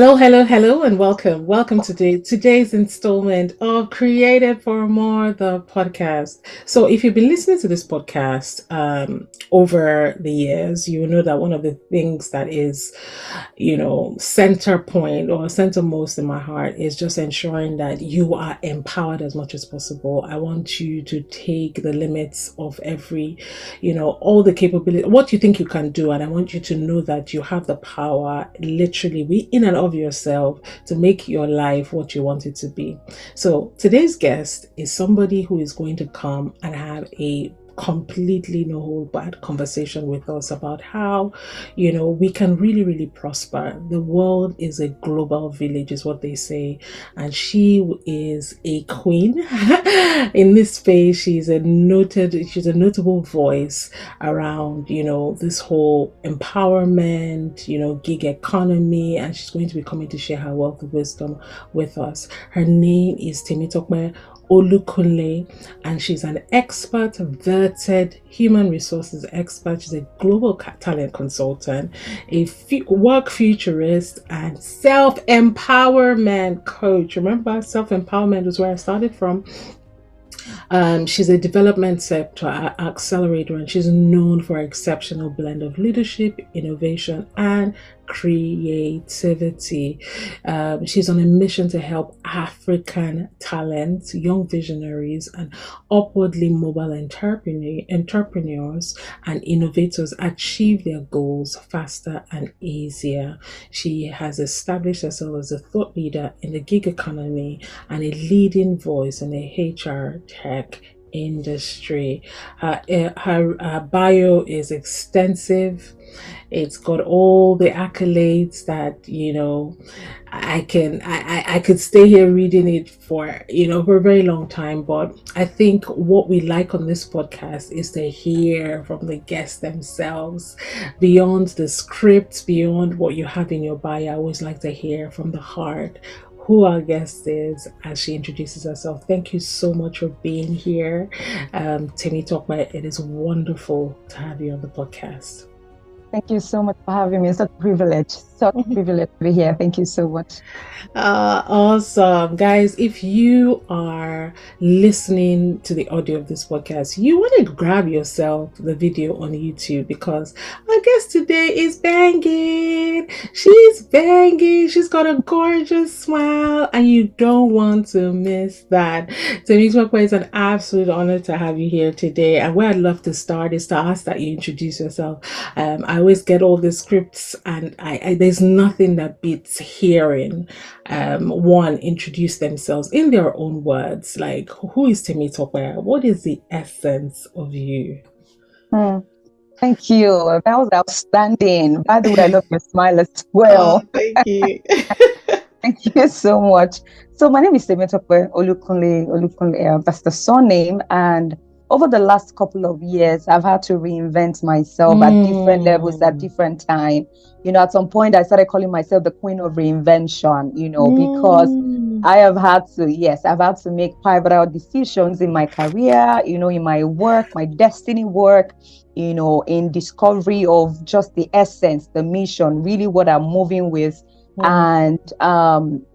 Hello, hello, hello, and welcome. Welcome to today's installment of Created for More, the podcast. So, if you've been listening to this podcast over the years, you know that one of the things that is, center point or centermost in my heart is just ensuring that you are empowered as much as possible. I want you to take the limits of all the capability, what you think you can do, and I want you to know that you have the power, literally, in and of yourself, to make your life what you want it to be. So today's guest is somebody who is going to come and have a completely no hold barred conversation with us about how we can really prosper. The world is a global village, is what they say, and she is a queen in this space. She's a notable voice around this whole empowerment, gig economy, and she's going to be coming to share her wealth of wisdom with us. Her name is Temitope Olukunle, and she's an expert, vetted human resources expert. She's a global talent consultant, a work futurist, and self-empowerment coach. Remember, self-empowerment was where I started from. She's a development sector accelerator, and she's known for her exceptional blend of leadership, innovation, and creativity. She's on a mission to help African talents, young visionaries, and upwardly mobile entrepreneurs and innovators achieve their goals faster and easier. She has established herself as a thought leader in the gig economy and a leading voice in the HR tech industry. Her bio is extensive. It's got all the accolades that I could stay here reading it for for a very long time. But I think what we like on this podcast is to hear from the guests themselves, beyond the script, beyond what you have in your bio. I always like to hear from the heart who our guest is as she introduces herself. Thank you so much for being here, Temitope. It is wonderful to have you on the podcast. Thank you so much for having me. It's such a privilege. Such a privilege to be here. Thank you so much. Awesome. Guys, if you are listening to the audio of this podcast, you want to grab yourself the video on YouTube, because our guest today is banging. She's banging. She's got a gorgeous smile, and you don't want to miss that. So, it's an absolute honor to have you here today. And where I'd love to start is to ask that you introduce yourself. I always get all the scripts, and there's nothing that beats hearing one introduce themselves in their own words. Like, who is Temitope? What is the essence of you? Thank you. That was outstanding. By the way, I love your smile as well. Oh, thank you. Thank you so much. So my name is Temitope Olukunle. That's the surname, and over the last couple of years, I've had to reinvent myself at different levels at different time. At some point, I started calling myself the queen of reinvention, because I've had to make pivotal decisions in my career, in my work, my destiny work, in discovery of just the essence, the mission, really what I'm moving with. And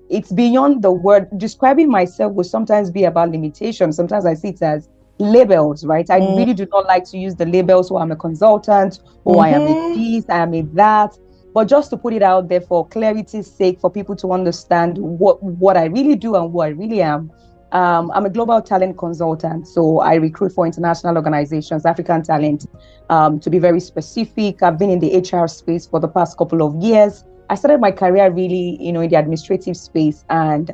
it's beyond the word. Describing myself will sometimes be about limitation. Sometimes I see it as labels, right? I really do not like to use the labels. So I'm a consultant, or I am a this, I am a that. But just to put it out there for clarity's sake, for people to understand what I really do and who I really am. I'm a global talent consultant. So I recruit for international organizations, African talent, to be very specific. I've been in the HR space for the past couple of years. I started my career really, in the administrative space, and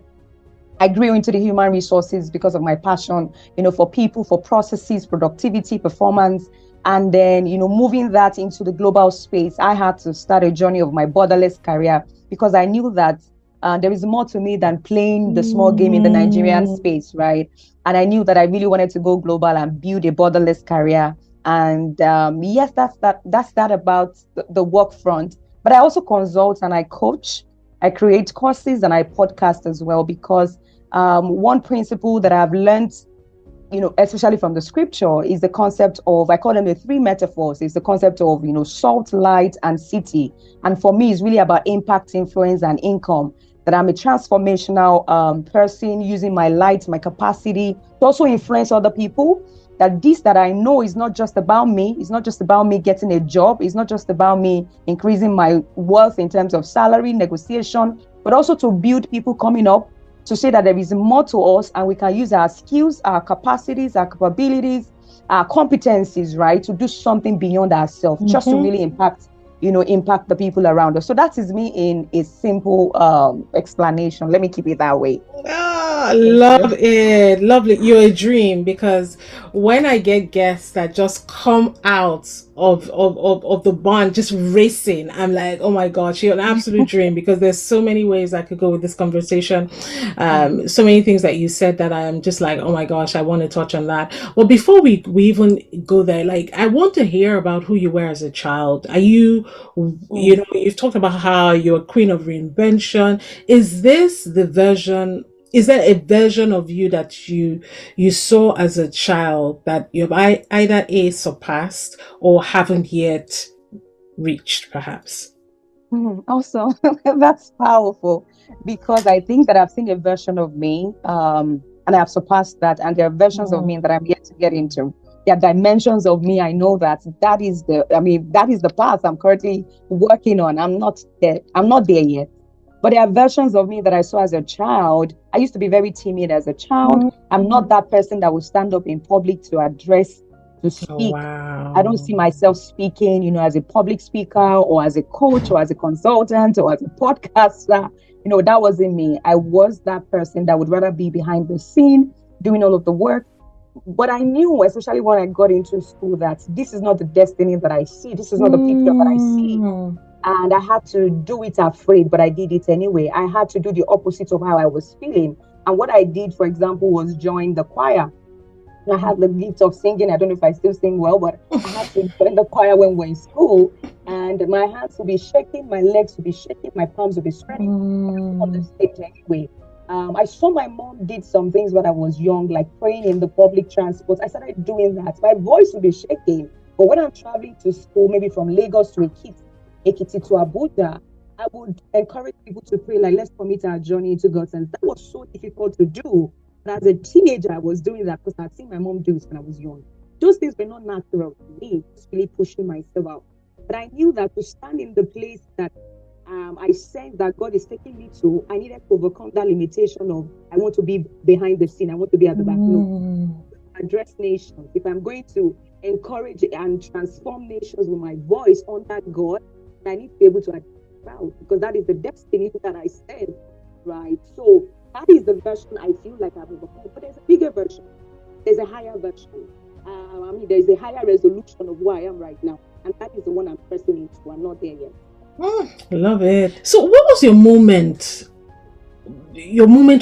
I grew into the human resources because of my passion, for people, for processes, productivity, performance. And then, moving that into the global space, I had to start a journey of my borderless career, because I knew that there is more to me than playing the small game in the Nigerian space, right? And I knew that I really wanted to go global and build a borderless career. And yes, that's that about the work front. But I also consult and I coach. I create courses and I podcast as well, because one principle that I've learned especially from the scripture, is the concept of, I call them the three metaphors. It's the concept of, salt, light, and city. And for me, it's really about impact, influence, and income. That I'm a transformational person using my light, my capacity to also influence other people. That this that I know is not just about me. It's not just about me getting a job. It's not just about me increasing my wealth in terms of salary, negotiation, but also to build people coming up to say that there is more to us and we can use our skills, our capacities, our capabilities, our competencies, right, to do something beyond ourselves, just to really impact the people around us. So that is me in a simple explanation. Let me keep it that way. Ah, Thank you. love it. Lovely. You're a dream because when I get guests that just come out of the bond just racing, I'm like, oh my gosh, you're an absolute dream because there's so many ways I could go with this conversation. So many things that you said that I'm just like, oh my gosh, I want to touch on that. But before we even go there, like I want to hear about who you were as a child. Are you, you've talked about how you're a queen of reinvention. Is this the version is there a version of you that you saw as a child that you've either a surpassed or haven't yet reached, perhaps? Also, that's powerful because I think that I've seen a version of me, and I've surpassed that, and there are versions of me that I'm yet to get into. There are dimensions of me. I know that is the path I'm currently working on. I'm not there. I'm not there yet. But there are versions of me that I saw as a child. I used to be very timid as a child. I'm not that person that would stand up in public to address, to Oh, speak. I don't wow. see myself speaking, as a public speaker or as a coach or as a consultant or as a podcaster. That wasn't me. I was that person that would rather be behind the scene, doing all of the work. But I knew, especially when I got into school, that this is not the destiny that I see. This is not the picture that I see. And I had to do it afraid, but I did it anyway. I had to do the opposite of how I was feeling. And what I did, for example, was join the choir. I have the gift of singing. I don't know if I still sing well, but I had to join the choir when we're in school. And my hands will be shaking, my legs will be shaking, my palms will be sweating on the stage anyway. I saw my mom did some things when I was young, like praying in the public transport. I started doing that. My voice will be shaking. But when I'm traveling to school, maybe from Lagos to Ekiti to Abuja, I would encourage people to pray, like, let's commit our journey into God. And that was so difficult to do. But as a teenager, I was doing that because I'd seen my mom do it when I was young. Those things were not natural to me, just really pushing myself out. But I knew that to stand in the place that I sense that God is taking me to, I needed to overcome that limitation of, I want to be behind the scene, I want to be at the back. No, address nations. If I'm going to encourage and transform nations with my voice under God, I need to be able to address crowd because that is the destiny that I stand, right? So that is the version I feel like I've overcome. But there's a bigger version. There's a higher version. There's a higher resolution of who I am right now. And that is the one I'm pressing into. I'm not there yet. Love it. So what was your moment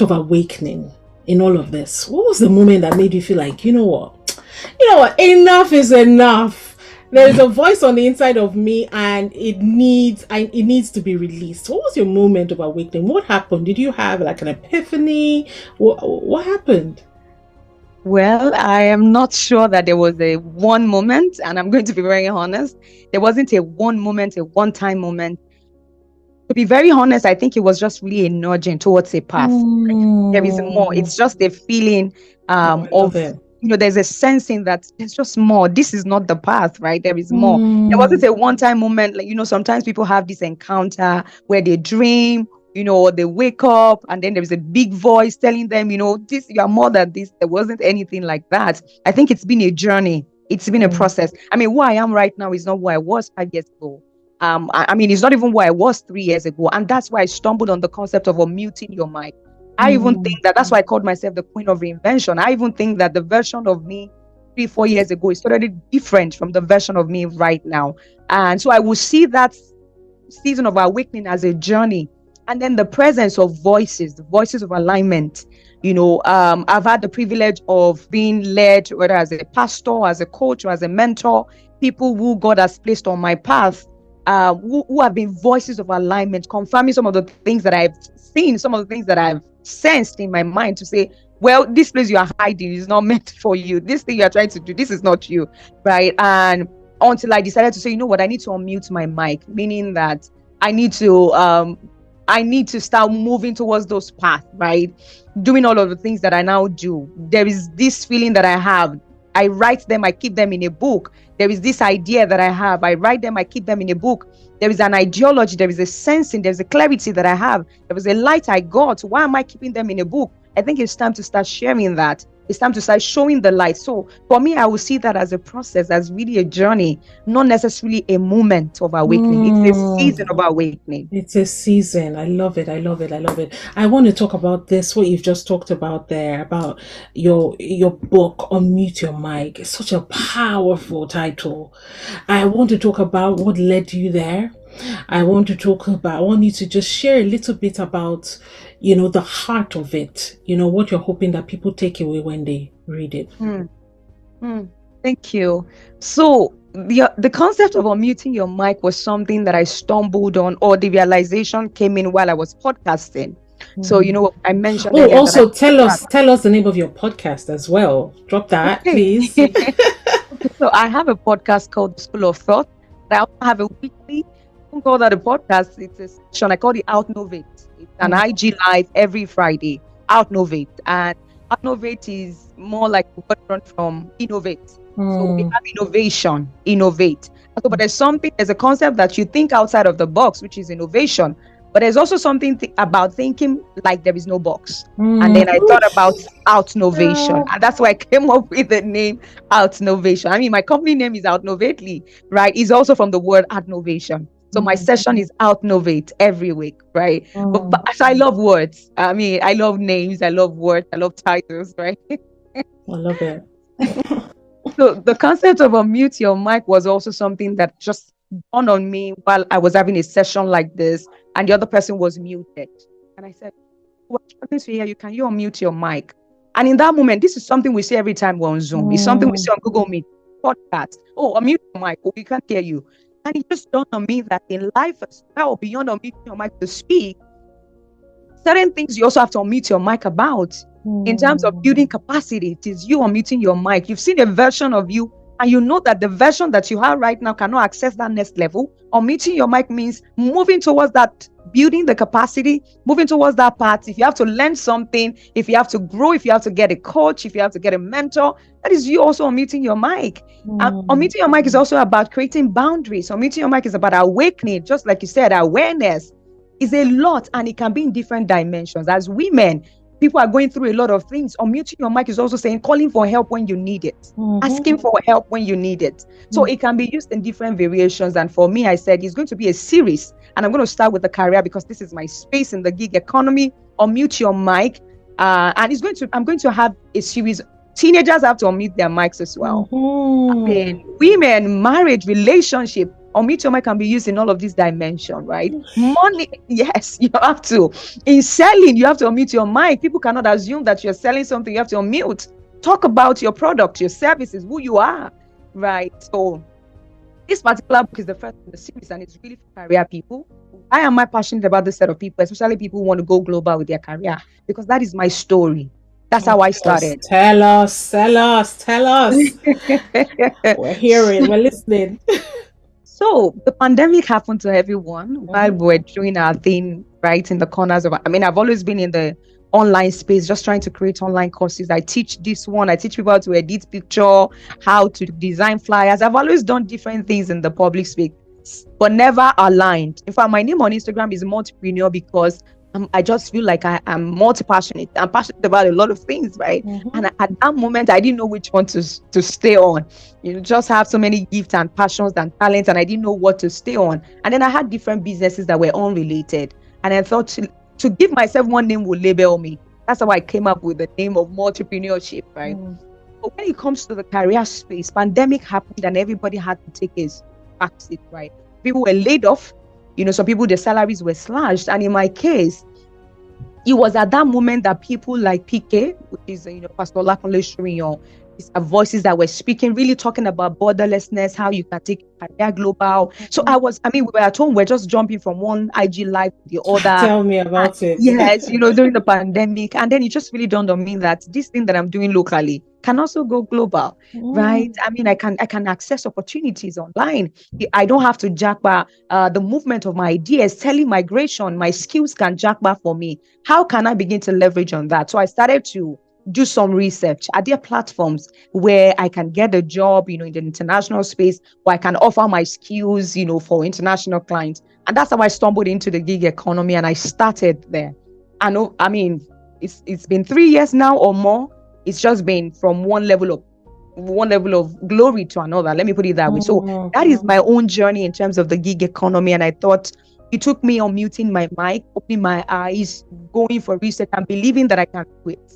of awakening in all of this? What was the moment that made you feel like, enough is enough? There's a voice on the inside of me and it needs to be released. What was your moment of awakening? What happened? Did you have like an epiphany? What happened? Well, I am not sure that there was a one moment, and I'm going to be very honest. There wasn't a one moment, a one-time moment. To be very honest, I think it was just really a nudging towards a path. Like, there is more. It's just a feeling I love of, it. there's a sensing that there's just more. This is not the path, right? There is more. There wasn't a one-time moment. Like, sometimes people have this encounter where they dream, or they wake up and then there's a big voice telling them, this, you are more than this. There wasn't anything like that. I think it's been a journey. It's been a process. I mean, who I am right now is not who I was 5 years ago. It's not even where I was 3 years ago. And that's why I stumbled on the concept of unmuting your mic. I even think that's why I called myself the queen of reinvention. I even think that the version of me 3-4 years ago is totally different from the version of me right now. And so I will see that season of awakening as a journey. And then the presence of voices, the voices of alignment. I've had the privilege of being led, whether as a pastor, as a coach, or as a mentor, people who God has placed on my path. Who have been voices of alignment, confirming some of the things that I've seen, some of the things that I've sensed in my mind to say, well, this place you are hiding is not meant for you. This thing you are trying to do, this is not you, right? And until I decided to say, you know what, I need to unmute my mic, meaning that I need to start moving towards those paths, right? Doing all of the things that I now do. There is this feeling that I have. I write them, I keep them in a book. There is this idea that I have. I write them, I keep them in a book. There is an ideology, there is a sensing, there's a clarity that I have. There was a light I got. Why am I keeping them in a book? I think it's time to start sharing that. It's time to start showing the light. So for me, I will see that as a process, as really a journey, not necessarily a moment of awakening. It's a season of awakening. It's a season. I love it. I love it. I love it. I want to talk about this, what you've just talked about there, about your book, Unmute Your Mic. It's such a powerful title. I want to talk about what led you there. I want you to just share a little bit about, the heart of it, what you're hoping that people take away when they read it. Thank you. So the concept of unmuting your mic was something that I stumbled on, or the realization came in while I was podcasting. So, I mentioned. Oh, also tell us the name of your podcast as well. Drop that, please. So I have a podcast called The School of Thought. I also have a weekly, I don't call that a podcast. It's a session. I call it Outnovate. It's an IG live every Friday. Outnovate. And Outnovate is more like a word from innovate. So we have innovate. So, but there's a concept that you think outside of the box, which is innovation. But there's also something about thinking like there is no box. And then I thought about Outnovation. And that's why I came up with the name Outnovation. I mean, my company name is Outnovately, right? It's also from the word Outnovation. So my session is Outnovate every week, right? But so I love words. I mean, I love names. I love words. I love titles, right? I love it. So the concept of unmute your mic was also something that just dawned on me while I was having a session like this, and the other person was muted. And I said, "What happens to hear you? Can you unmute your mic?" And in that moment, this is something we say every time we're on Zoom. It's something we say on Google Meet, podcast. Oh, unmute your mic. Oh, we can't hear you. And it just dawned on me that in life as well, beyond unmuting your mic to speak, certain things you also have to unmute your mic about. In terms of building capacity, it is you unmuting your mic. You've seen a version of you, and you know that the version that you have right now cannot access that next level. Unmuting your mic means moving towards that, building the capacity, moving towards that part. If you have to learn something, if you have to grow, if you have to get a coach, if you have to get a mentor, that is you also unmuting your mic. Unmuting your mic is also about creating boundaries. Unmuting your mic is about awakening. Just like you said, awareness is a lot, and it can be in different dimensions. As women, people are going through a lot of things. Unmuting your mic is also saying, calling for help when you need it, asking for help when you need it. So it can be used in different variations. And for me, I said it's going to be a series, and I'm going to start with the career because this is my space in the gig economy. Unmute your mic, and I'm going to have a series. Teenagers have to unmute their mics as well. Women, marriage, relationship. Unmute your mic can be used in all of these dimensions, right? Money, yes, you have to. In selling, you have to unmute your mic. People cannot assume that you're selling something. You have to unmute. Talk about your product, your services, who you are, right? So this particular book is the first in the series, and it's really for career people. Why am I passionate about this set of people, especially people who want to go global with their career? Because that is my story. That's how I started. Tell us. We're hearing, we're listening. So the pandemic happened to everyone while we were doing our thing, right in the corners of. I mean, I've always been in the online space, just trying to create online courses. I teach this one. I teach people how to edit picture, how to design flyers. I've always done different things in the public space, but never aligned. In fact, my name on Instagram is Multipreneur because I just feel like I'm multi-passionate. I'm passionate about a lot of things, right? And at that moment, I didn't know which one to stay on. Just have so many gifts and passions and talents, and I didn't know what to stay on. And then I had different businesses that were unrelated. And I thought to give myself one name would label me. That's how I came up with the name of Multipreneurship, right? But when it comes to the career space, pandemic happened and everybody had to take his backseat, right? People were laid off. Some people, their salaries were slashed. And in my case, it was at that moment that people like PK, which is, Pastor Olukunle, These are voices that were speaking, really talking about borderlessness, how you can take career global. So we were at home, we're just jumping from one IG live to the other. Tell me about it. Yes, during the pandemic. And then it just really dawned on me that this thing that I'm doing locally can also go global, right? I mean, I can access opportunities online. I don't have to jackbar the movement of my ideas, telemigration, my skills can jackbar for me. How can I begin to leverage on that? So I started to do some research. Are there platforms where I can get a job, in the international space, where I can offer my skills, for international clients? And that's how I stumbled into the gig economy, and I started there. And I mean, it's been 3 years now or more. It's just been from one level of glory to another. Let me put it that way. So that is my own journey in terms of the gig economy. And I thought it took me on muting my mic, opening my eyes, going for research, and believing that I can do it.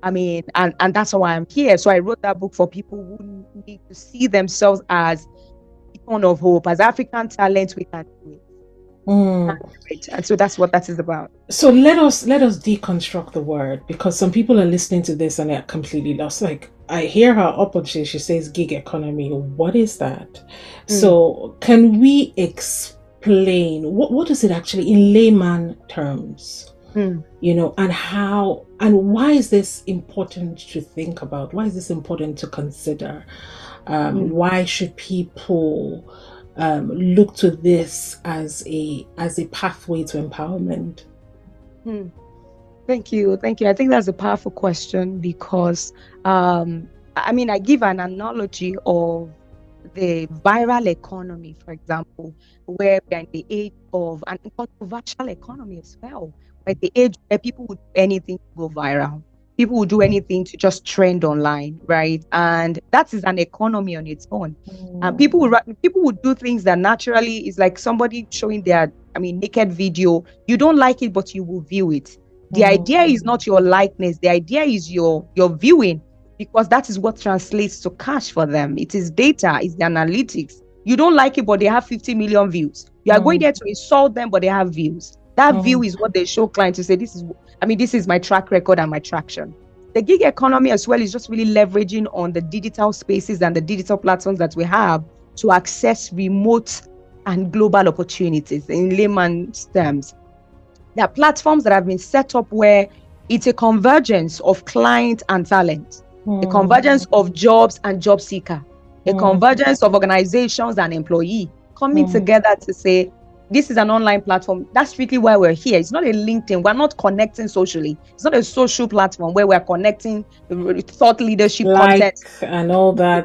I mean, and that's why I'm here. So I wrote that book for people who need to see themselves as beacon of hope, as African talent. We can do it. And so that's what that is about. So let us deconstruct the word, because some people are listening to this and they're completely lost. Like, I hear her up and she says gig economy. What is that? So can we explain what is it actually in layman terms? And how and why is this important to think about? Why is this important to consider? Why should people look to this as a pathway to empowerment? Thank you. I think that's a powerful question because I give an analogy of the viral economy, for example, where we're in the age of an controversial economy as well, like the age where people would do anything to go viral. People would do anything to just trend online, right? And that is an economy on its own. And people would do things that naturally is like somebody showing their, naked video. You don't like it, but you will view it. The idea is not your likeness. The idea is your viewing, because that is what translates to cash for them. It is data, it's the analytics. You don't like it, but they have 50 million views. You are going there to insult them, but they have views. That view is what they show clients to say, this is my track record and my traction. The gig economy as well is just really leveraging on the digital spaces and the digital platforms that we have to access remote and global opportunities in layman's terms. There are platforms that have been set up where it's a convergence of client and talent, a convergence of jobs and job seeker, a convergence of organizations and employee coming together to say, this is an online platform. That's strictly why we're here. It's not a LinkedIn. We're not connecting socially. It's not a social platform where we're connecting thought leadership content and all that.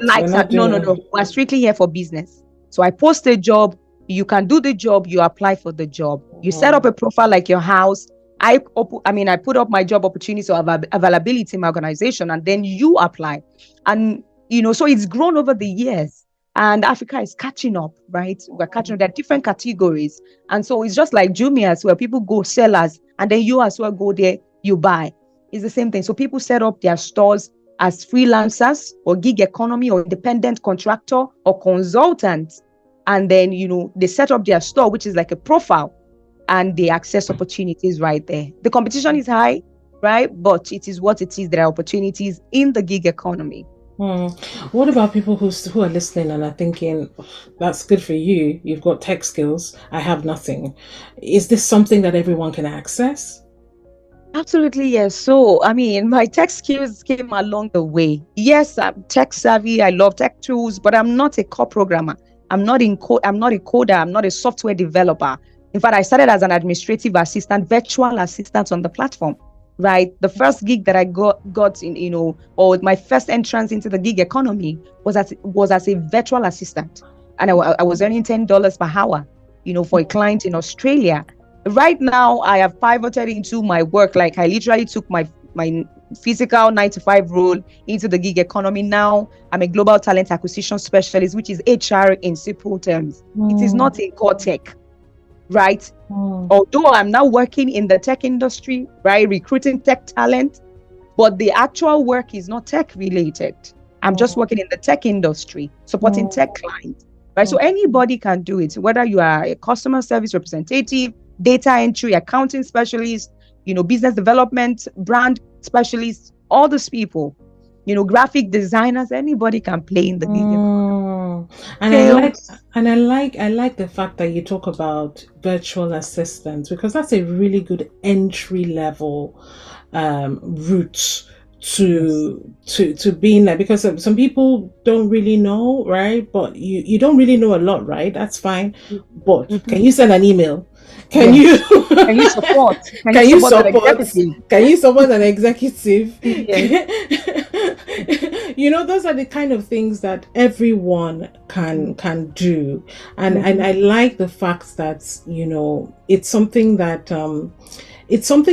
No. We're strictly here for business. So I post a job. You can do the job. You apply for the job. You set up a profile like your house. I put up my job opportunities or availability in my organization, and then you apply. And so it's grown over the years. And Africa is catching up, right? We're catching up. There are different categories. And so it's just like Jumia's, where people go sellers, and then you as well go there, you buy. It's the same thing. So people set up their stores as freelancers or gig economy or independent contractor or consultant. And then, they set up their store, which is like a profile, and they access opportunities right there. The competition is high, right? But it is what it is. There are opportunities in the gig economy. What about people who are listening and are thinking, that's good for you, you've got tech skills, I have nothing. Is this something that everyone can access? Absolutely, yes. So, my tech skills came along the way. Yes, I'm tech savvy, I love tech tools, but I'm not a core programmer. I'm not a coder, I'm not a software developer. In fact, I started as an administrative assistant, virtual assistant on the platform. Right. The first gig that I got in, or my first entrance into the gig economy was as a virtual assistant. And I was earning $10 per hour, for a client in Australia. Right now, I have pivoted into my work. Like I literally took my physical 9-to-5 role into the gig economy. Now I'm a global talent acquisition specialist, which is HR in simple terms. It is not in core tech. Right. Although I'm now working in the tech industry, right, recruiting tech talent, but the actual work is not tech related. I'm just working in the tech industry, supporting tech clients, right? So anybody can do it, whether you are a customer service representative, data entry, accounting specialist, business development, brand specialist, all those people. graphic designers, anybody can play in the medium. Mm. And Sales. I like the fact that you talk about virtual assistants, because that's a really good entry level route Yes. to being there, because some people don't really know, right? But you don't really know a lot, right? That's fine. But Mm-hmm. can you send an email? Can you Yes. Can you support? Can you can you support an support executive? can you support an executive? Yes. Those are the kind of things that everyone can do. And Mm-hmm. I like the fact that it's something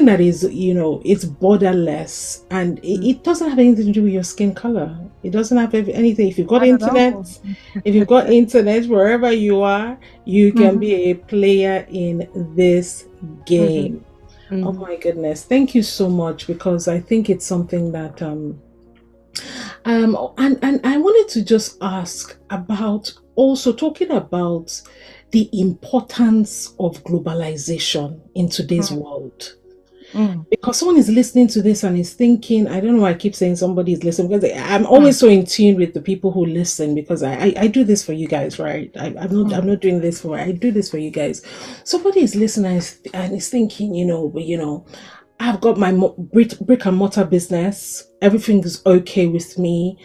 that is, it's borderless, and it doesn't have anything to do with your skin color. It doesn't have anything. Not at all. If you've got internet wherever you are, you can Mm-hmm. be a player in this Mm-hmm. game. Oh Mm-hmm. my goodness. Thank you so much, because I think it's something that and I wanted to just ask about, also talking about the importance of globalization in today's world. Mm-hmm. Because someone is listening to this and is thinking, I don't know why I keep saying somebody is listening, because I'm Mm-hmm. always so in tune with the people who listen, because I do this for you guys, right? I'm not doing this for, I do this for you guys. Somebody is listening and is thinking, I've got my brick and mortar business. Everything is okay with me.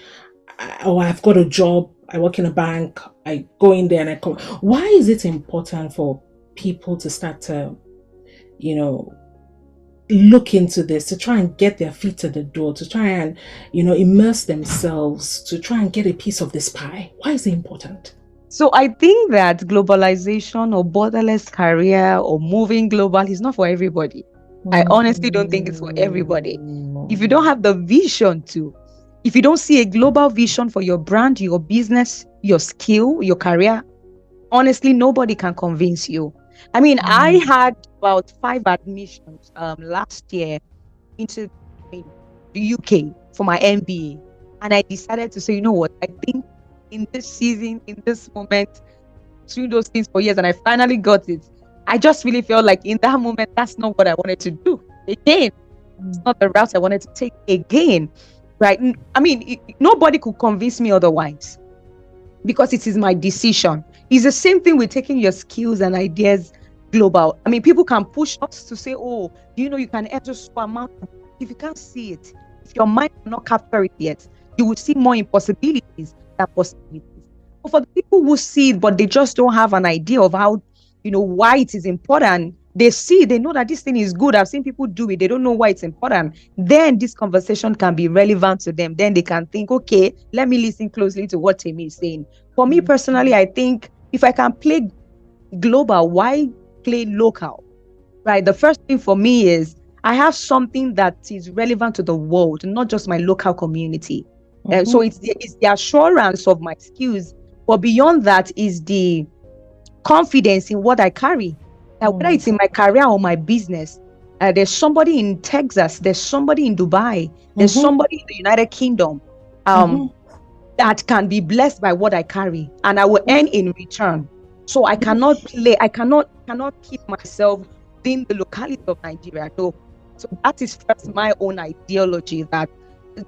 Or I've got a job. I work in a bank. I go in there and I come. Why is it important for people to start to, you know, look into this, to try and get their feet to the door, to try and, immerse themselves, to try and get a piece of this pie? Why is it important? So I think that globalization or borderless career or moving global is not for everybody. I honestly don't think it's for everybody. If you don't have the vision to, if you don't see a global vision for your brand, your business, your skill, your career, honestly, nobody can convince you. I mean, I had about 5 admissions last year into the UK for my MBA. And I decided to say, you know what, I think in this season, in this moment, doing those things for years, and I finally got it. I just really felt like in that moment, that's not what I wanted to do. Again, it's not the route I wanted to take again. Right? I mean, nobody could convince me otherwise, because it is my decision. It's the same thing with taking your skills and ideas global. I mean, people can push us to say, oh, you can enter so amount. If you can't see it, if your mind cannot capture it yet, you will see more impossibilities than possibilities. But for the people who see it, but they just don't have an idea of how, why it is important, they know that this thing is good. I've seen people do it. They don't know why it's important. Then this conversation can be relevant to them. Then they can think, okay, let me listen closely to what Temi is saying. For me personally, I think if I can play global, why play local? Right. The first thing for me is I have something that is relevant to the world, not just my local community. So it's the assurance of my skills. But beyond that is the confidence in what I carry. Whether it's in my career or my business, there's somebody in Texas, there's somebody in Dubai, there's somebody in the United Kingdom that can be blessed by what I carry, and I will earn in return. So I cannot keep myself within the locality of Nigeria. So that is first my own ideology, that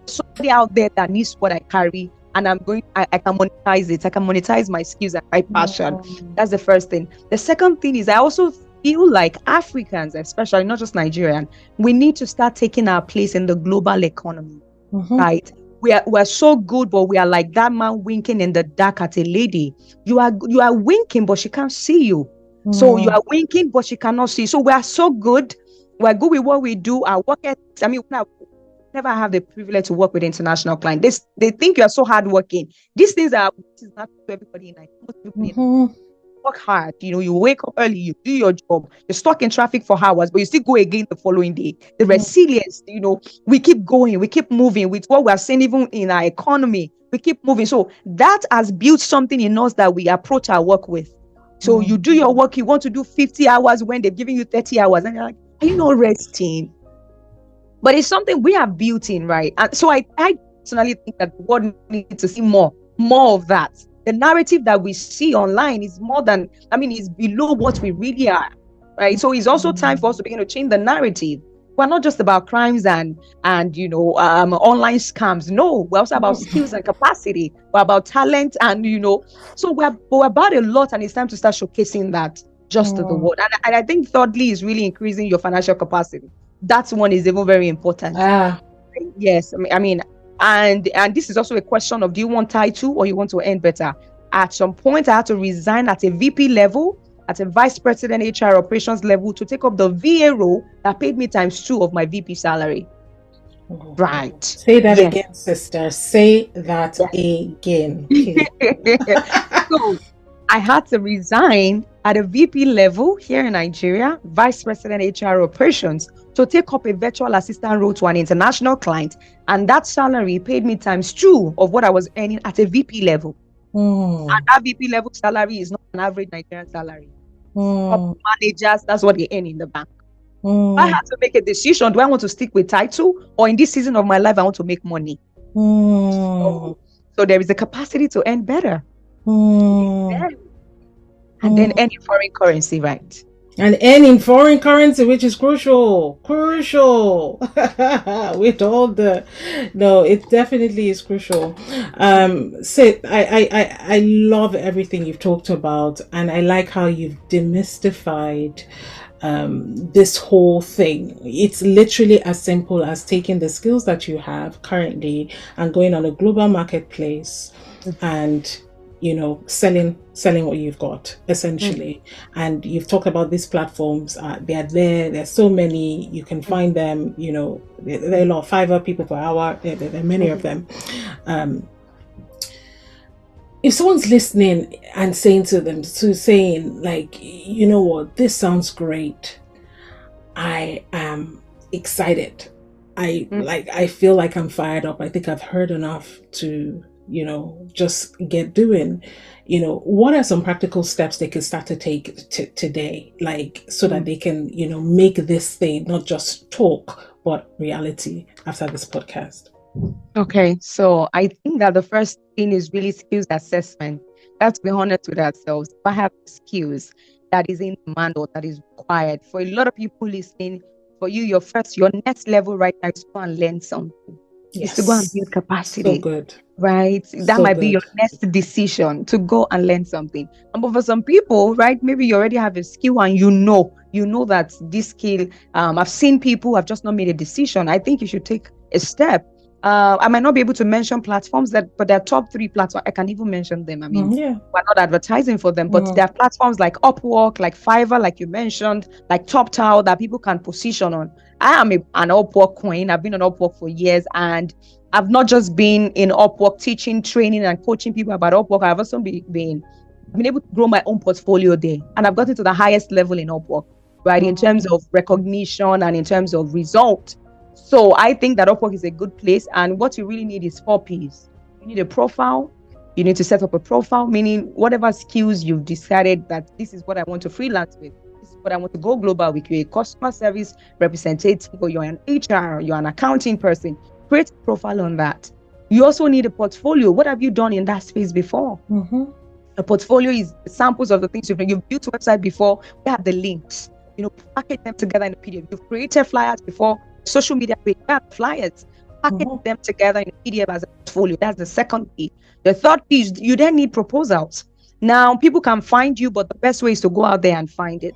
somebody out there that needs what I carry, and I can monetize it. I can monetize my skills and my passion. That's the first thing. The second thing is I also feel like Africans, especially not just Nigerian, we need to start taking our place in the global economy, right? We're so good, but we are like that man winking in the dark at a lady. You are winking, but she can't see you. So you are winking, but she cannot see. So we are so good. We're good with what we do. Our work ethics. I mean, never have the privilege to work with international clients. They think you are so hardworking. These things this is not to everybody in Nigeria. Work hard. You wake up early, you do your job, you're stuck in traffic for hours, but you still go again the following day. The resilience, we keep going, we keep moving with what we're seeing even in our economy. We keep moving. So that has built something in us that we approach our work with. So you do your work, you want to do 50 hours when they're giving you 30 hours, and you're like, are you not resting? But it's something we have built in, right? And so I personally think that the world needs to see more of that. The narrative that we see online is is below what we really are, right? So it's also time for us to begin to change the narrative. we're not just about crimes and online scams. No, we're also about skills and capacity. We're about talent, and so we're about a lot, and it's time to start showcasing that just to the world. And I think thirdly is really increasing your financial capacity. That one is even very important. Yes, I mean, and this is also a question of, do you want title or you want to earn better? At some point, I had to resign at a VP level, at a vice president HR operations level, to take up the VA role that paid me times 2 of my VP salary. Right. Say that again, sister. Say that again. So I had to resign at a VP level here in Nigeria, vice president HR operations, to take up a virtual assistant role to an international client. And that salary paid me times 2 of what I was earning at a VP level. And that VP level salary is not an average Nigerian salary. Top managers, that's what they earn in the bank. I had to make a decision. Do I want to stick with title, or in this season of my life, I want to make money? So there is a capacity to earn better. And then earn in foreign currency, right? And earn in foreign currency, which is crucial. With all no, it definitely is crucial. Sid, I love everything you've talked about, and I like how you've demystified this whole thing. It's literally as simple as taking the skills that you have currently and going on a global marketplace and selling what you've got, essentially. And you've talked about these platforms. They are there. There's so many. You can find them. There are a lot of Fiverr, people per hour. There are many of them. If someone's listening and saying like, you know what, this sounds great, I am excited. I feel like I'm fired up. I think I've heard enough to just get doing. What are some practical steps they can start to take today, like, so that they can make this thing not just talk but reality after this podcast? Okay, so I think that the first thing is really skills assessment. Let's be honest with ourselves. If I have skills that is in demand or that is required, for a lot of people listening, for you, your next level right now is to go and learn something. Yes. Is to go and build capacity. So good. Right? That might be your next decision, to go and learn something. But for some people, right, maybe you already have a skill and you know that this skill, I've seen people who have just not made a decision. I think you should take a step. I might not be able to mention platforms but there are top 3 platforms. I can even mention them. I mean, we're not advertising for them, but there are platforms like Upwork, like Fiverr, like you mentioned, like TopTal, that people can position on. I am an Upwork queen. I've been on Upwork for years, and I've not just been in Upwork teaching, training, and coaching people about Upwork. I've also been able to grow my own portfolio there, and I've gotten to the highest level in Upwork, right, in terms of recognition and in terms of result. So I think that Upwork is a good place, and what you really need is 4 P's. You need a profile. You need to set up a profile, meaning whatever skills you've decided that this is what I want to freelance with, this is what I want to go global with. You're a customer service representative, or you're an HR, you're an accounting person. Create a profile on that. You also need a portfolio. What have you done in that space before? A portfolio is samples of the things you've built a website before. We have the links. Package them together in a PDF. You've created flyers before. Social media page, flyers, package them together in a PDF as a portfolio. That's the second P. The third P is you then need proposals. Now, people can find you, but the best way is to go out there and find it,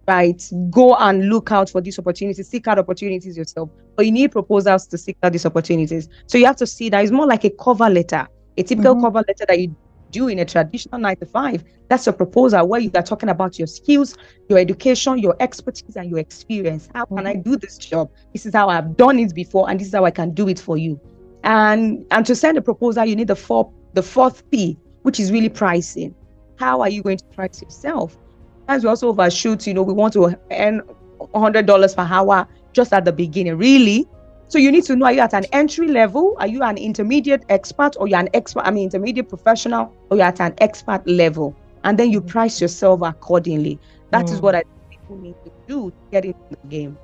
right? Go and look out for these opportunities, seek out opportunities yourself. But you need proposals to seek out these opportunities. So you have to see that it's more like a cover letter, a typical cover letter that you do in a traditional 9-to-5. That's a proposal where you are talking about your skills, your education, your expertise, and your experience. How can I do this job? This is how I've done it before, and this is how I can do it for you. And to send a proposal, you need the fourth P, which is really pricing. How are you going to price yourself? As we also overshoot, we want to earn $100 per hour just at the beginning, really. So you need to know, are you at an entry level? Are you an intermediate expert, or you're an expert? Intermediate professional, or you're at an expert level? And then you price yourself accordingly. That is what I think people need to do to get into the game.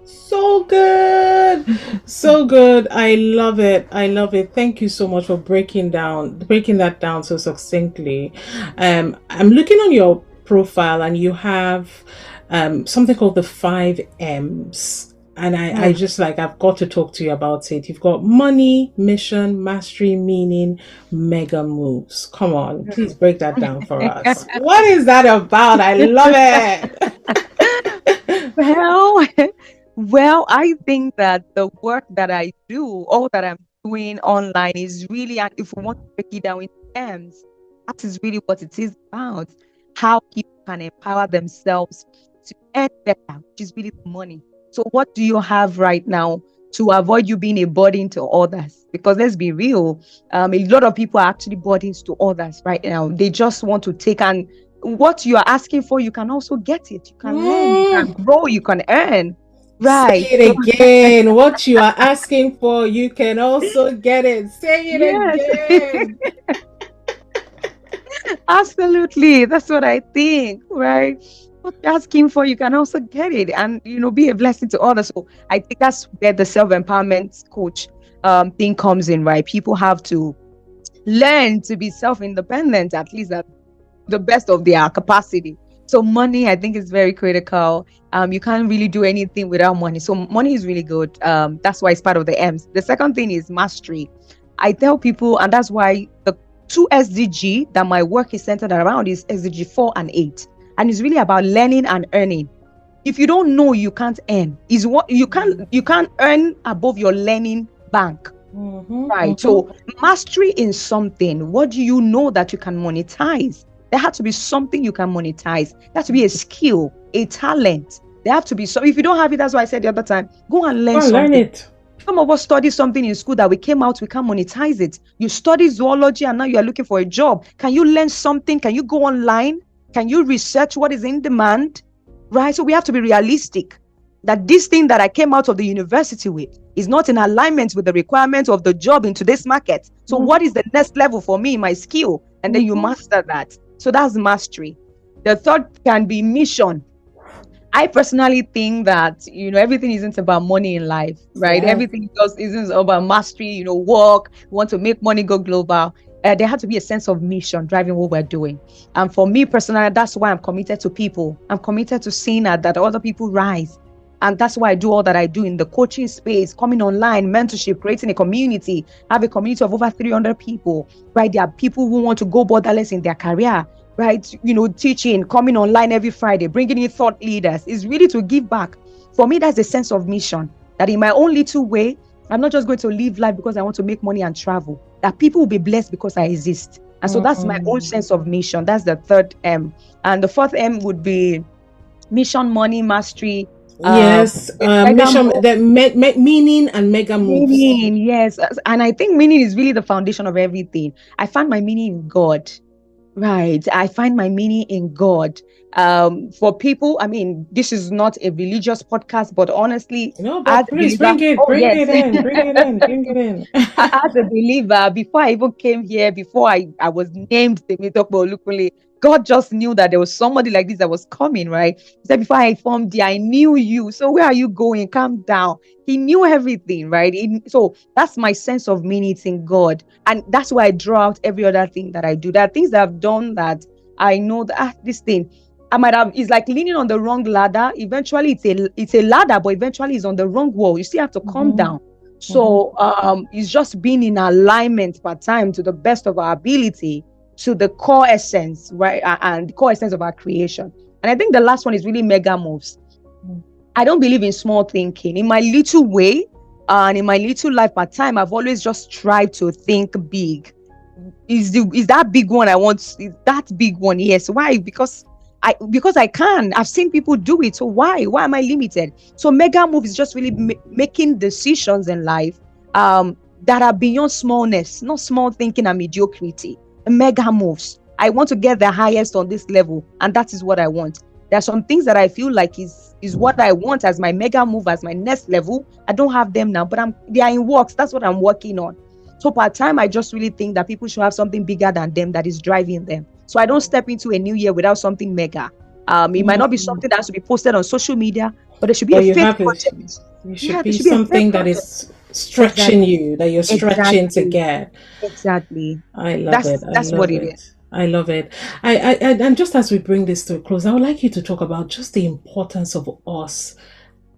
So good. So good. I love it. Thank you so much for breaking that down so succinctly. I'm looking on your profile, and you have something called the 5 M's. And I Hmm. just like, I've got to talk to you about it. You've got money, mission, mastery, meaning, mega moves. Come on, please break that down for us. What is that about? I love it. Well, well, I think that the work that I do, all that I'm doing online is really, and if we want to break it down in terms, that is really what it is about. How people can empower themselves to earn better, which is really the money. So, what do you have right now to avoid you being a burden to others? Because let's be real, a lot of people are actually burdens to others right now. They just want to take, and what you are asking for, you can also get it. You can learn, you can Mm, grow, you can earn. say Right. it So, again. What you are asking for, you can also get it. Say it yes, again. absolutely. That's what I think, right? What you're asking for, you can also get it and, be a blessing to others. So I think that's where the self-empowerment coach thing comes in, right? People have to learn to be self-independent, at least at the best of their capacity. So money, I think, is very critical. You can't really do anything without money. So money is really good. That's why it's part of the M's. The second thing is mastery. I tell people, and that's why the two SDG that my work is centered around is SDG 4 and 8. And it's really about learning and earning. If you don't know, you can't earn. Is what you can't earn above your learning bank. Mm-hmm, Right. mm-hmm. So mastery in something, what do you know that you can monetize? There has to be something you can monetize. There has to be a skill, a talent. There have to be, so if you don't have it, that's why I said the other time, go and Go learn and learn something. it. Some of us study something in school that we came out, we can't monetize it. You study zoology and now you are looking for a job. Can you learn something? Can you go online? Can you research what is in demand? Right. So we have to be realistic that this thing that I came out of the university with is not in alignment with the requirements of the job in today's market. So what Mm-hmm, is the next level for me, my skill? And then you mm-hmm. master that. So that's mastery. The third can be mission. I personally think that, everything isn't about money in life, right? Yes. Everything just isn't about mastery, work, want to make money go global. There has to be a sense of mission driving what we're doing. And for me personally, that's why I'm committed to people. I'm committed to seeing that other people rise. And that's why I do all that I do in the coaching space, coming online, mentorship, creating a community, have a community of over 300 people, right? There are people who want to go borderless in their career, right? Teaching, coming online every Friday, bringing in thought leaders is really to give back. For me, that's a sense of mission that in my own little way, I'm not just going to live life because I want to make money and travel, that people will be blessed because I exist. And so that's my own Mm. sense of mission. That's the third M. And the fourth M would be mission, money, mastery, Yes, mega mission, move, the meaning and mega moves. meaning. Yes. And I think meaning is really the foundation of everything. I find my meaning in God. Right. I find my meaning in God. For people, I mean, this is not a religious podcast, but honestly, No, as but a please believer, oh bring yes, it in, bring it in, bring it in. as a believer, before I even came here, before I was named Temitope Olukunle, God just knew that there was somebody like this that was coming, right? He said, before I formed you, I knew you. So where are you going? Calm down. He knew everything, right? So that's my sense of meaning. It's in God. And that's why I draw out every other thing that I do. There are things that I've done that I know that this thing I might have is like leaning on the wrong ladder. Eventually, it's a ladder, but eventually it's on the wrong wall. You still have to come Mhm, down. mhm. So it's just being in alignment per time to the best of our ability to the core essence, right? And the core essence of our creation. And I think the last one is really mega moves. Mm. I don't believe in small thinking. In my little way, and in my little life part time, I've always just tried to think big. Is that big one I want? Is that big one? Yes. Why? Because I can. I've seen people do it. So why am I limited? So mega move is just really making decisions in life that are beyond smallness, not small thinking and mediocrity. Mega moves. I want to get the highest on this level, and that is what I want. There are some things that I feel like is what I want as my mega move, as my next level. I don't have them now, but they are in works. That's what I'm working on. So part time, I just really think that people should have something bigger than them that is driving them. So I don't step into a new year without something mega. It might not be Mm. something that has to be posted on social media, but there should be a But you faith have it. project. You should Yeah, there be should be a faith something that project. is stretching Exactly. you, that you're stretching to Exactly. get. Exactly. I love it. That's I that's what love it it. is. I love it. And just as we bring this to a close, I would like you to talk about just the importance of us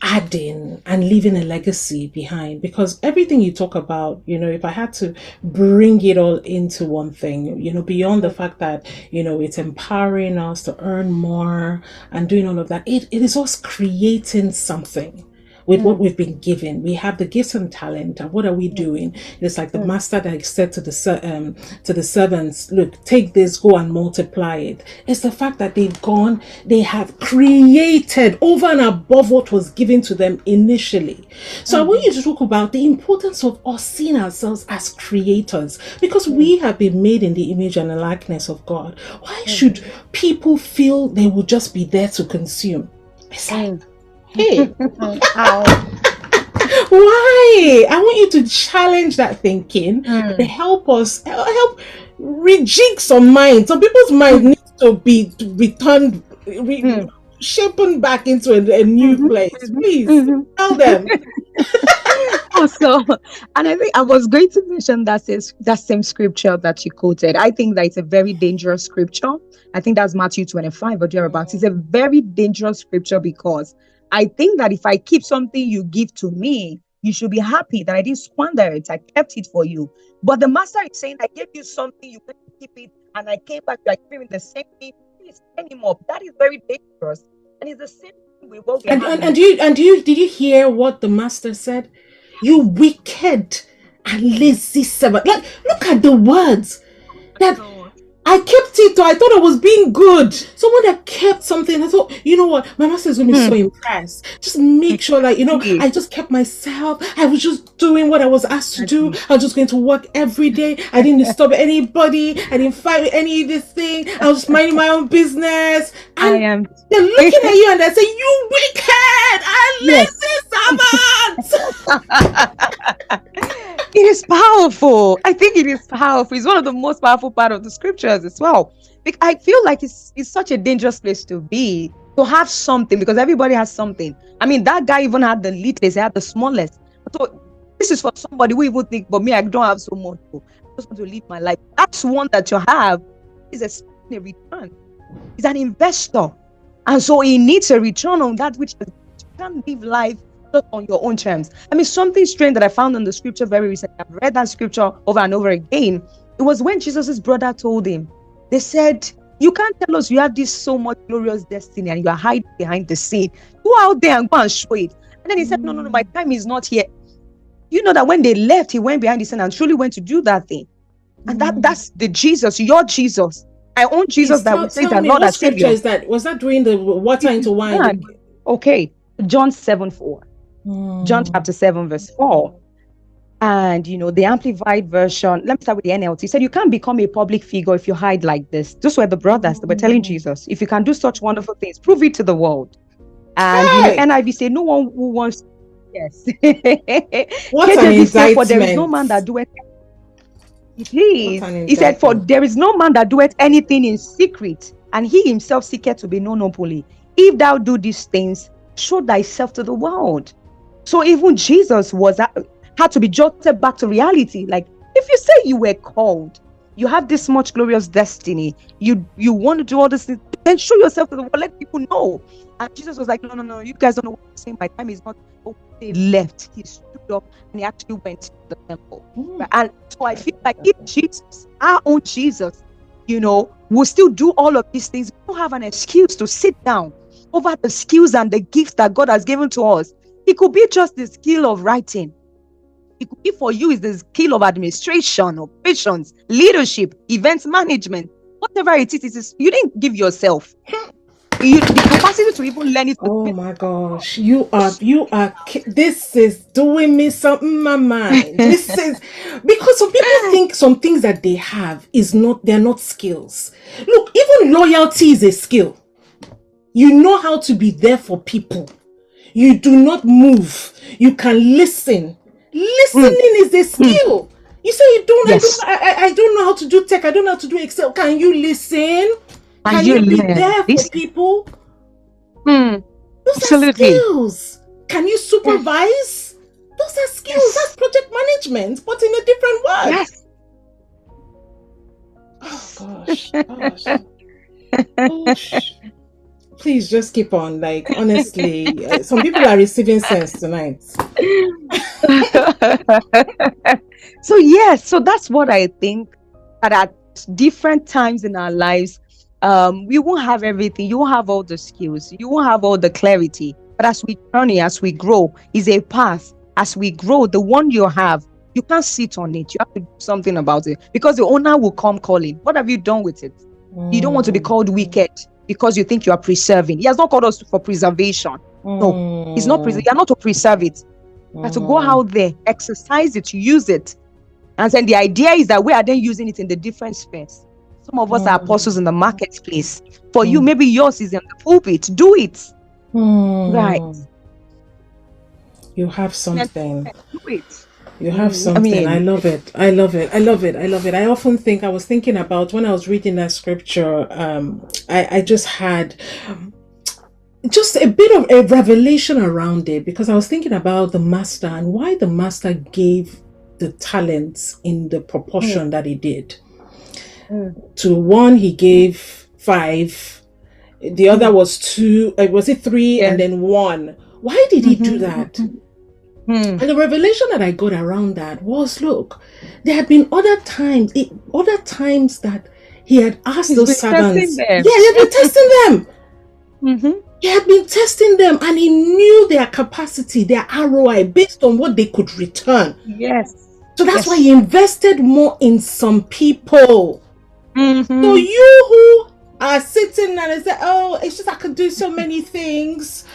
adding and leaving a legacy behind, because everything you talk about, if I had to bring it all into one thing, beyond the fact that it's empowering us to earn more and doing all of that, it is us creating something with what we've been given. We have the gifts and talent, and what are we doing? It's like the master that said to the servants, "Look, take this, go and multiply it." It's the fact that they have created over and above what was given to them initially. So I want you to talk about the importance of us seeing ourselves as creators, because we have been made in the image and the likeness of God. Why should people feel they will just be there to consume? It's like, hey, why? I want you to challenge that thinking and help rejig some minds. Some people's mind needs to be returned, shapen back into a new place. Please tell them. Also, and I think I was going to mention that same scripture that you quoted. I think that it's a very dangerous scripture. I think that's Matthew 25 or thereabouts. It's a very dangerous scripture, because I think that if I keep something you give to me, you should be happy that I didn't squander it. I kept it for you. But the master is saying, I gave you something, you couldn't keep it, and I came back, you are giving the same thing. Please send him up. That is very dangerous. And it's the same thing with what we have. And did you hear what the master said? You wicked and lazy servant. Like, look at the words. That I kept it, or I thought I was being good. Someone that kept something, I thought, you know what, my master is going to be so impressed. Just make sure that, I just kept myself. I was just doing what I was asked to do. I was just going to work every day. I didn't disturb anybody. I didn't fight any of this thing. I was just minding my own business. And they're looking at you and they say, you wicked and lazy servant. It is powerful. I think it is powerful. It's one of the most powerful part of the scriptures as well. I feel like it's such a dangerous place to be, to have something, because everybody has something. I mean, that guy even had the littlest, he had the smallest. So this is for somebody who even think, but me, I don't have so much. I just want to live my life. That's one that you have is expecting a return. He's an investor. And so he needs a return on that which you can't live life on your own terms. I mean, something strange that I found in the scripture very recently, I've read that scripture over and over again. It was when Jesus' brother told him, they said, you can't tell us you have this so much glorious destiny and you are hiding behind the scene. Go out there and go and show it. And then he said, no, my time is not here. You know that when they left, he went behind the scene and truly went to do that thing. And that's the Jesus, your Jesus. I own Jesus. That would say that Lord as Savior. Is that? Was that during the water into wine? Okay. John 7:4. John chapter 7 verse 4. And the amplified version, let me start with the NLT. He said, you can't become a public figure if you hide like this. Those were the brothers that were telling Jesus, if you can do such wonderful things, prove it to the world. And NIV said, no one who wants. Yes. What an indictment. For there is no man that doeth. Please. He said, for there is no man that doeth anything in secret, and he himself seeketh to be known openly. If thou do these things, show thyself to the world. So even Jesus had to be jolted back to reality. Like, if you say you were called, you have this much glorious destiny, you want to do all this things, then show yourself to the world, let people know. And Jesus was like, no, you guys don't know what I'm saying. My time is not. They left. He stood up and he actually went to the temple. And so I feel like if Jesus, our own Jesus, will still do all of these things, we don't have an excuse to sit down over the skills and the gifts that God has given to us. It could be just the skill of writing. It could be for you is the skill of administration, operations, leadership, events management, whatever it is you didn't give yourself. The capacity to even learn it. Oh my gosh, you are. This is doing me something in my mind. This is because some people think some things that they have they're not skills. Look, even loyalty is a skill. You know how to be there for people. You do not move. You can listen. Listening is a skill. You say you don't. Yes. I don't know how to do tech. I don't know how to do Excel. Can you listen? Can you be there for people? Those Absolutely. are skills. Can you supervise? Those are skills. Yes. That's project management, but in a different word. Yes. Oh gosh, gosh, gosh. Please just keep on. Like, honestly, some people are receiving sense tonight. So yes, so that's what I think, that at different times in our lives, we won't have everything. You won't have all the skills. You won't have all the clarity. But as we journey, as we grow, is a path. As we grow, the one you have, you can't sit on it. You have to do something about it, because the owner will come calling. What have you done with it? You don't want to be called wicked because you think you are preserving. He has not called us for preservation. No, he's not. You are not to preserve it. You have to go out there, exercise it, use it. And then the idea is that we are then using it in the different spheres. Some of us are apostles in the marketplace. For you, maybe yours is in the pulpit. Do it. Right. You have something. Do it. You have something. I love it. I love it. I love it. I love it. I often think, I was thinking about when I was reading that scripture, I just had just a bit of a revelation around it, because I was thinking about the master and why the master gave the talents in the proportion that he did. To one, he gave 5. The other was 2. Was it 3 and then 1? Why did he do that? And the revelation that I got around that was, look, there had been other times that he had asked those servants. Yeah, he had been testing them. He had been testing them, and he knew their capacity, their ROI, based on what they could return. Yes. So that's why he invested more in some people. So you who are sitting and say, oh, it's just I could do so many things,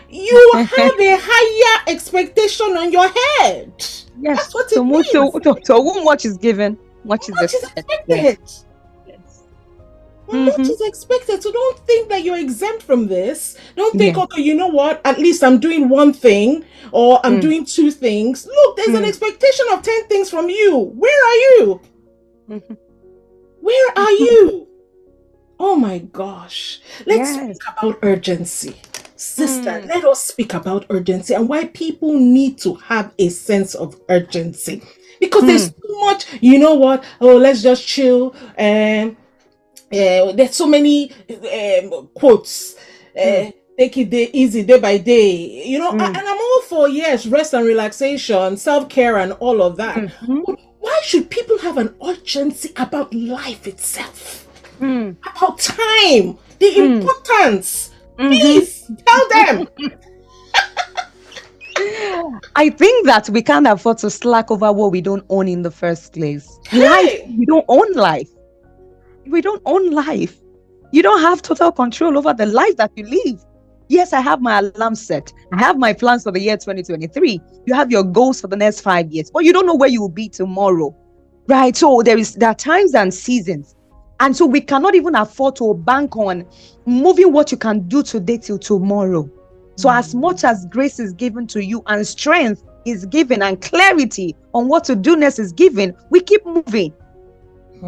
you have a higher expectation on your head. Yes. That's what it means. So whom much is given, much is expected. Much is expected. So don't think that you're exempt from this. Don't think, okay, you know what? At least I'm doing one thing, or I'm doing 2 things. Look, there's an expectation of 10 things from you. Where are you? Where are you? Oh my gosh. Let's speak about urgency. Sister, let us speak about urgency and why people need to have a sense of urgency. Because there's too much, you know what? Oh, let's just chill. There's so many quotes. Take it easy day by day. You know, and I'm all for, yes, rest and relaxation, self-care and all of that. But why should people have an urgency about life itself? About time, the importance. Please tell them. I think that we can't afford to slack over what we don't own in the first place. Life, we don't own life. We don't own life. You don't have total control over the life that you live. Yes, I have my alarm set. I have my plans for the year 2023. You have your goals for the next 5 years, but you don't know where you will be tomorrow, right? So there are times and seasons. And so we cannot even afford to bank on moving what you can do today till tomorrow. So as much as grace is given to you and strength is given and clarity on what to do next is given, we keep moving.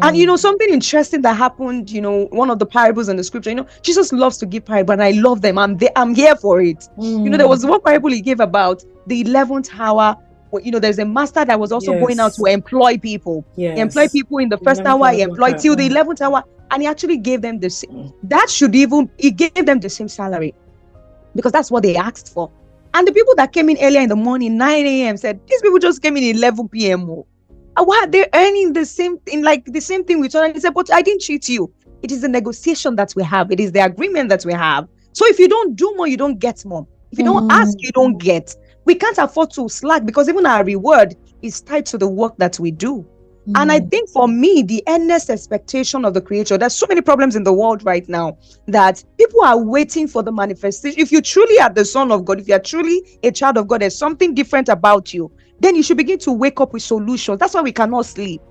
And you know, something interesting that happened, you know, one of the parables in the scripture, you know, Jesus loves to give parables, and I love them. I'm here for it. You know, there was one parable he gave about the 11th hour. You know, there's a master that was also going out to employ people. He employed people in the first hour, he employed till the 11th hour, and he actually gave them the same. He gave them the same salary, because that's what they asked for. And the people that came in earlier in the morning, 9 a.m., said, these people just came in 11 p.m. Why they're earning the same thing, like the same thing with each other? And he said, but I didn't cheat you. It is the negotiation that we have. It is the agreement that we have. So if you don't do more, you don't get more. If you don't ask, you don't get. We can't afford to slack, because even our reward is tied to the work that we do. And I think for me, the earnest expectation of the Creator, there's so many problems in the world right now that people are waiting for the manifestation. If you truly are the son of God, if you're truly a child of God, there's something different about you, then you should begin to wake up with solutions. That's why we cannot sleep.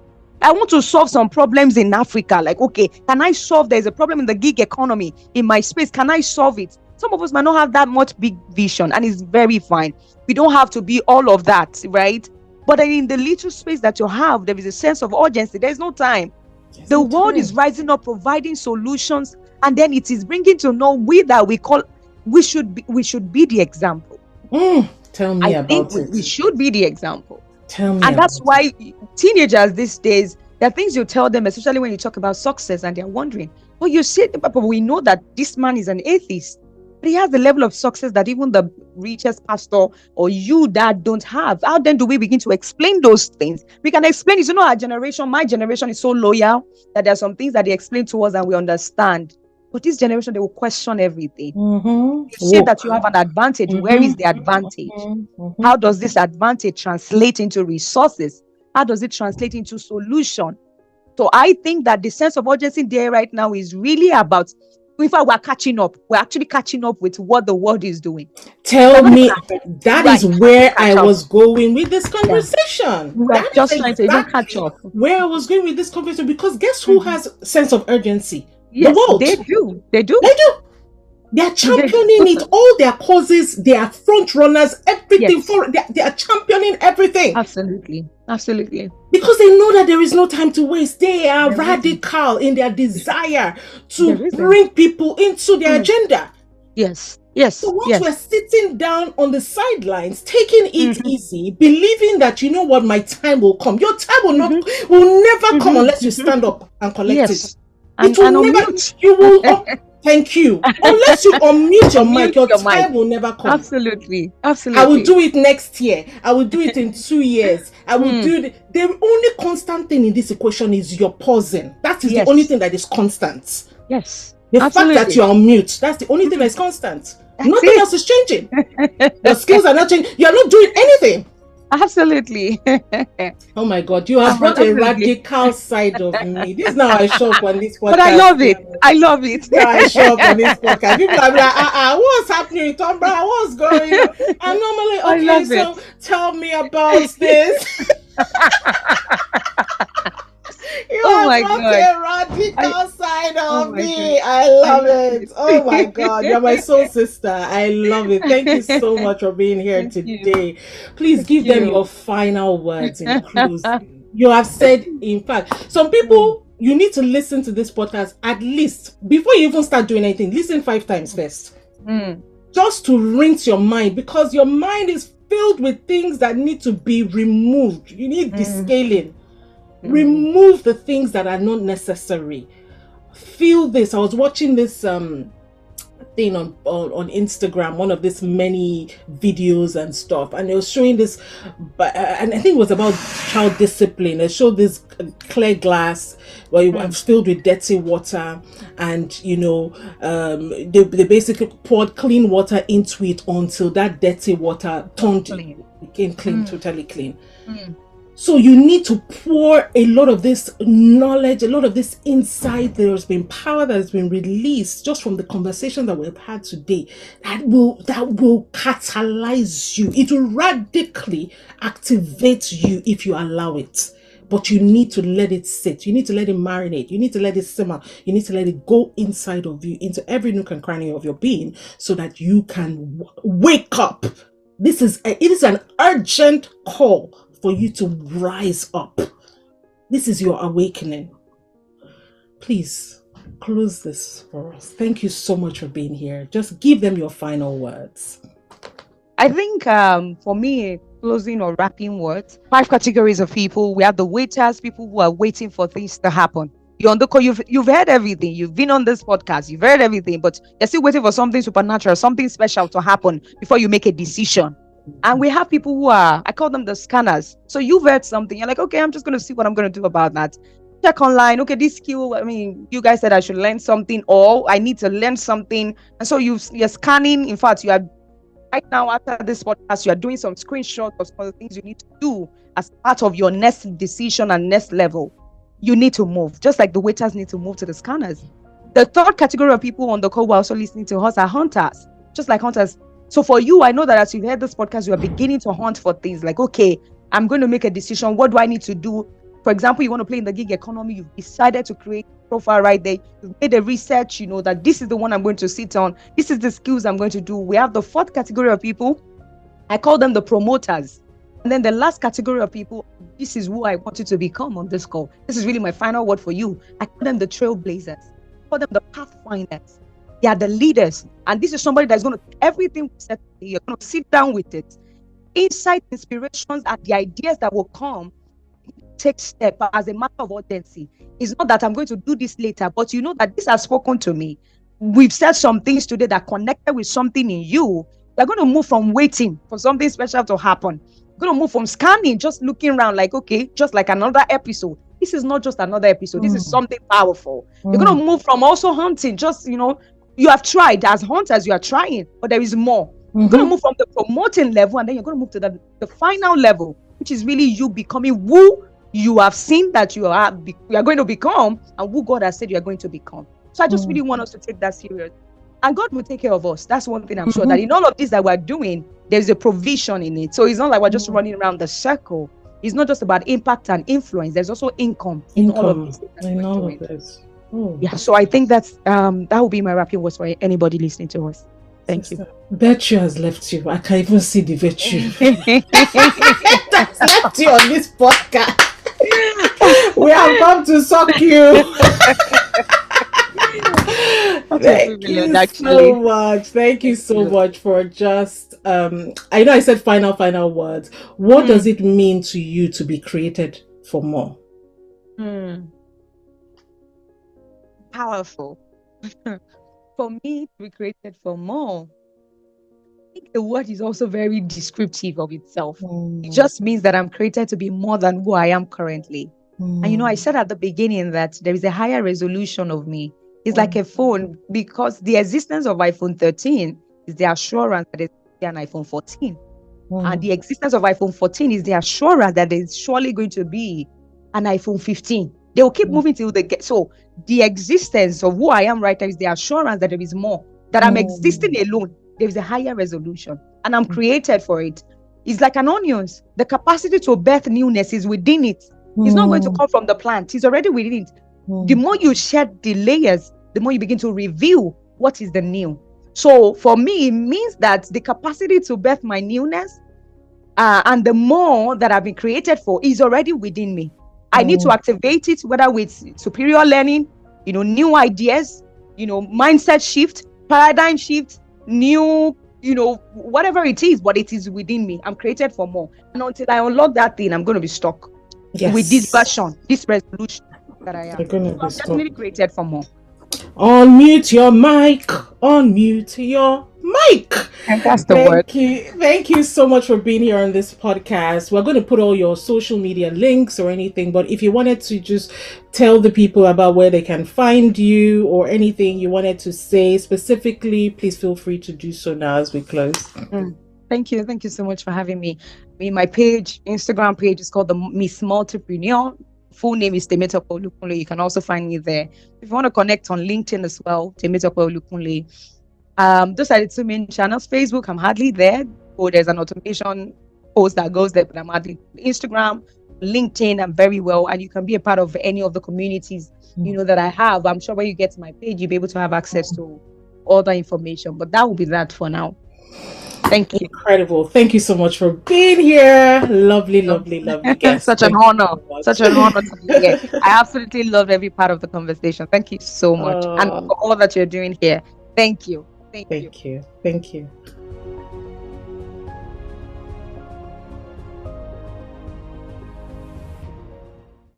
I want to solve some problems in Africa. Like, okay, can I solve? There's a problem in the gig economy in my space. Can I solve it? Some of us might not have that much big vision, and it's very fine. We don't have to be all of that, right? But in the little space that you have, there is a sense of urgency. There's no time. The world is rising up, providing solutions, and then it is bringing to know we should be the example. Tell me about it. We should be the example. Tell me. And that's why teenagers these days, There are things you tell them, especially when you talk about success, and they're wondering, oh, you see, but we know that this man is an atheist. But he has the level of success that even the richest pastor or you that don't have. How then do we begin to explain those things? We can explain it. Our generation, my generation is so loyal that there are some things that they explain to us and we understand. But this generation, they will question everything. You say that you have an advantage. Where is the advantage? How does this advantage translate into resources? How does it translate into solution? So I think that the sense of urgency there right now is really about, in fact, we're catching up. We're actually catching up with what the world is doing. Tell me, that is where I was going with this conversation. We're just trying to even catch up. Where I was going with this conversation, because guess who has sense of urgency? Yes, the world. They do. They are championing it. All their causes, they are front runners, everything for they are championing everything. Absolutely. Because they know that there is no time to waste. They are radical in their desire to bring people into their agenda. Yes. So once we're sitting down on the sidelines, taking it easy, believing that you know what, my time will come. Your time will never come unless you stand up and collect it. It will never. You will. Thank you. Unless you unmute your mic, your time will never come. Absolutely. I will do it next year. I will do it in 2 years. I will do it. The only constant thing in this equation is your pausing. That is the only thing that is constant. Yes. The fact that you're on mute, that's the only thing that is constant. Nothing else is changing. Your skills are not changing. You're not doing anything. Absolutely. Oh my God, you have brought a radical side of me. This is now I show up on this podcast. But I love it. Now I show up on this podcast. People are like, what's happening in Tonbra? What's going on? I'm normally, okay, so tell me about this. You have brought a radical side of me. I love it. Oh my God, you're my soul sister. I love it. Thank you so much for being here today. Please give them your final words in closing. You have said, in fact, some people, you need to listen to this podcast at least before you even start doing anything. Listen 5 times first. Just to rinse your mind, because your mind is filled with things that need to be removed. You need descaling. Remove the things that are not necessary. Feel this. I was watching this thing on Instagram, one of these many videos and stuff, and it was showing this, and I think it was about child discipline. It showed this clear glass where it was filled with dirty water, and they basically poured clean water into it until that dirty water became clean, totally clean. So you need to pour a lot of this knowledge, a lot of this insight. There has been power that has been released just from the conversation that we've had today that will catalyze you. It will radically activate you if you allow it. But you need to let it sit. You need to let it marinate. You need to let it simmer. You need to let it go inside of you, into every nook and cranny of your being, so that you can wake up. It is an urgent call for you to rise up. This is your awakening. Please close this for us. Thank you so much for being here. Just give them your final words. I think for me, closing or wrapping words, 5 categories of people. We have the waiters, people who are waiting for things to happen. You're on the call, you've heard everything. You've been on this podcast, you've heard everything, but you're still waiting for something supernatural, something special to happen before you make a decision. And we have people who are, I call them the scanners. So you've heard something, you're like, okay, I'm just going to see what I'm going to do about that. Check online, okay, this skill, you guys said I should learn something, or I need to learn something. And so you're scanning. In fact, you are right now, after this podcast, you are doing some screenshots of some of the things you need to do as part of your next decision and next level. You need to move, just like the waiters need to move to the scanners. The third category of people on the call who are also listening to us are hunters, just like hunters. So for you, I know that as you've heard this podcast, you are beginning to hunt for things like, okay, I'm going to make a decision. What do I need to do? For example, you want to play in the gig economy. You've decided to create a profile right there. You've made a research, that this is the one I'm going to sit on. This is the skills I'm going to do. We have the fourth category of people. I call them the promoters. And then the last category of people, this is who I want you to become on this call. This is really my final word for you. I call them the trailblazers. I call them the pathfinders. They are the leaders. And this is somebody that's going to do everything we said. You're going to sit down with it. Insight, inspirations, and the ideas that will come take step as a matter of urgency. It's not that I'm going to do this later, but you know that this has spoken to me. We've said some things today that connected with something in you. You're going to move from waiting for something special to happen. You're going to move from scanning, just looking around like, okay, just like another episode. This is not just another episode. This is something powerful. You're going to move from also hunting, just, you have tried as hunters, you are trying, but there is more. You're going to move from the promoting level, and then you're going to move to the final level, which is really you becoming who you have seen that you are going to become, and who God has said you are going to become. So I just really want us to take that serious. And God will take care of us. That's one thing I'm sure, that in all of this that we're doing, there's a provision in it. So it's not like we're just running around the circle. It's not just about impact and influence. There's also income in all of this. In all of this. Yeah, so I think that will be my wrapping words for anybody listening to us. Thank you. Virtue has left you. I can't even see the virtue that's left you on this podcast. We have come to suck you. Thank you so much. Thank you so much for just I know I said final words. What does it mean to you to be created for more? Powerful. For me to be created for more, I think the word is also very descriptive of itself. It just means that I'm created to be more than who I am currently. And I said at the beginning that there is a higher resolution of me. It's like a phone, because the existence of iPhone 13 is the assurance that there's an iPhone 14. And the existence of iPhone 14 is the assurance that there's surely going to be an iPhone 15. They will keep moving till they get. So the existence of who I am right now is the assurance that there is more, that I'm existing alone. There is a higher resolution, and I'm created for it. It's like an onion. The capacity to birth newness is within it. It's not going to come from the plant. It's already within it. The more you shed the layers, the more you begin to reveal what is the new. So for me, it means that the capacity to birth my newness and the more that I've been created for is already within me. I need to activate it, whether with superior learning, new ideas, mindset shift, paradigm shift, new, whatever it is, but it is within me. I'm created for more. And until I unlock that thing, I'm going to be stuck with this version, this resolution that I am. I'm definitely created for more. Unmute your mic. Unmute your mic. And that's the word. Thank you so much for being here on this podcast. We're going to put all your social media links or anything, but if you wanted to just tell the people about where they can find you or anything you wanted to say specifically, please feel free to do so now as we close. Thank you. Thank you so much for having me. My Instagram page is called the Ms. Multipreneur. Full name is Temitope Olukunle. You can also find me there. If you want to connect on LinkedIn as well, Temitope Olukunle. Those are the two main channels. Facebook, I'm hardly there. There's an automation post that goes there, but I'm hardly. Instagram, LinkedIn, I'm very well. And you can be a part of any of the communities, that I have. I'm sure when you get to my page, you'll be able to have access to all the information. But that will be that for now. Thank you. Incredible. Thank you so much for being here. Lovely guest. Such an honor to be here. I absolutely love every part of the conversation. Thank you so much. And for all that you're doing here. Thank you. Thank you.